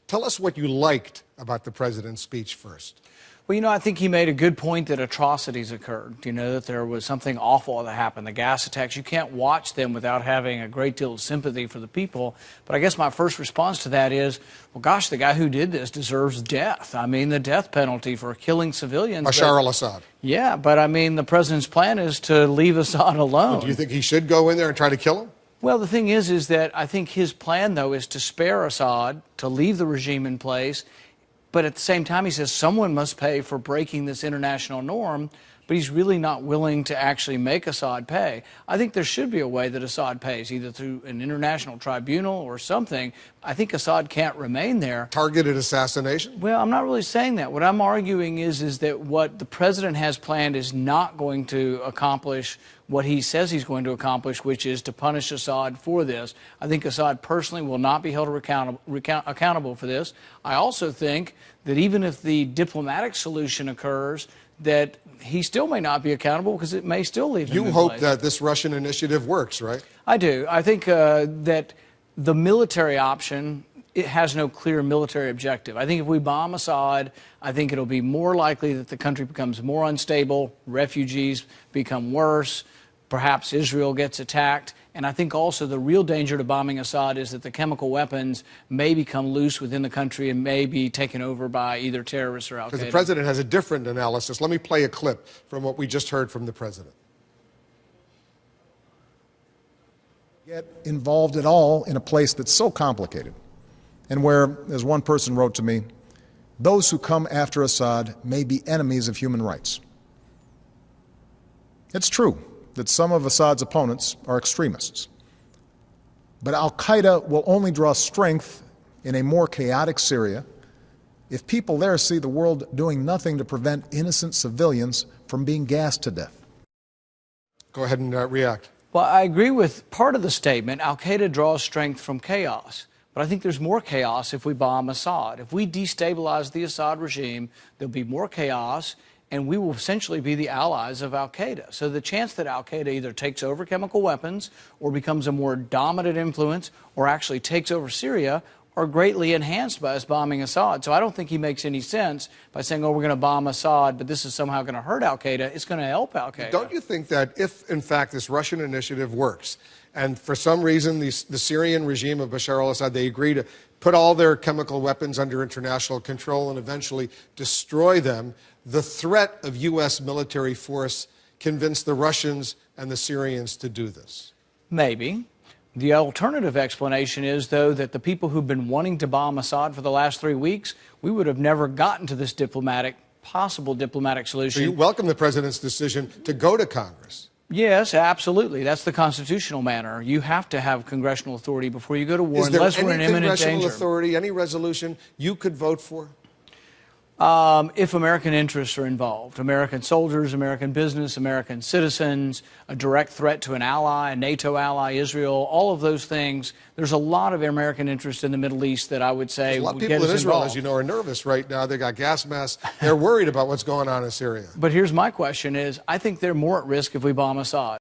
Tell us what you liked about the president's speech first. Well, I think he made a good point that atrocities occurred, that there was something awful that happened, the gas attacks. You can't watch them without having a great deal of sympathy for the people. But I guess my first response to that is, well, gosh, the guy who did this deserves death. I mean, the death penalty for killing civilians. Bashar al-Assad. Yeah, but I mean, the president's plan is to leave Assad alone. Well, do you think he should go in there and try to kill him? Well, the thing is that I think his plan, though, is to spare Assad, to leave the regime in place. But at the same time, he says someone must pay for breaking this international norm, but he's really not willing to actually make Assad pay. I think there should be a way that Assad pays, either through an international tribunal or something. I think Assad can't remain there. Targeted assassination? Well, I'm not really saying that. What I'm arguing is that what the president has planned is not going to accomplish what he says he's going to accomplish, which is to punish Assad for this. I think Assad personally will not be held accountable for this. I also think that even if the diplomatic solution occurs, that he still may not be accountable because it may still leave him in place. You hope that this Russian initiative works, right? I do. I think that the military option, it has no clear military objective. I think if we bomb Assad, I think it'll be more likely that the country becomes more unstable, refugees become worse, perhaps Israel gets attacked. And I think also the real danger to bombing Assad is that the chemical weapons may become loose within the country and may be taken over by either terrorists or Al-Qaeda. Because the president has a different analysis. Let me play a clip from what we just heard from the president. Get involved at all in a place that's so complicated and where, as one person wrote to me, those who come after Assad may be enemies of human rights. It's true that some of Assad's opponents are extremists. But Al-Qaeda will only draw strength in a more chaotic Syria if people there see the world doing nothing to prevent innocent civilians from being gassed to death. Go ahead and react. Well, I agree with part of the statement. Al-Qaeda draws strength from chaos. But I think there's more chaos if we bomb Assad. If we destabilize the Assad regime, there'll be more chaos, and we will essentially be the allies of Al-Qaeda. So the chance that Al-Qaeda either takes over chemical weapons or becomes a more dominant influence or actually takes over Syria are greatly enhanced by us bombing Assad. So I don't think he makes any sense by saying, oh, we're going to bomb Assad, but this is somehow going to hurt Al-Qaeda. It's going to help Al-Qaeda. Don't you think that if, in fact, this Russian initiative works, and for some reason the Syrian regime of Bashar al-Assad, they agree to put all their chemical weapons under international control and eventually destroy them, the threat of U.S. military force convinced the Russians and the Syrians to do this? Maybe. The alternative explanation is, though, that the people who've been wanting to bomb Assad for the last 3 weeks, we would have never gotten to this possible diplomatic solution. So you welcome the president's decision to go to Congress? Yes, absolutely. That's the constitutional manner. You have to have congressional authority before you go to war, Is there unless we're in any imminent danger. congressional authority, any resolution you could vote for? If American interests are involved, American soldiers, American business, American citizens, a direct threat to an ally, a NATO ally, Israel, all of those things, there's a lot of American interest in the Middle East that I would say would get us involved. A lot of people in Israel, as you know, are nervous right now. They got gas masks. They're worried about what's going on in Syria. But here's my question is, I think they're more at risk if we bomb Assad.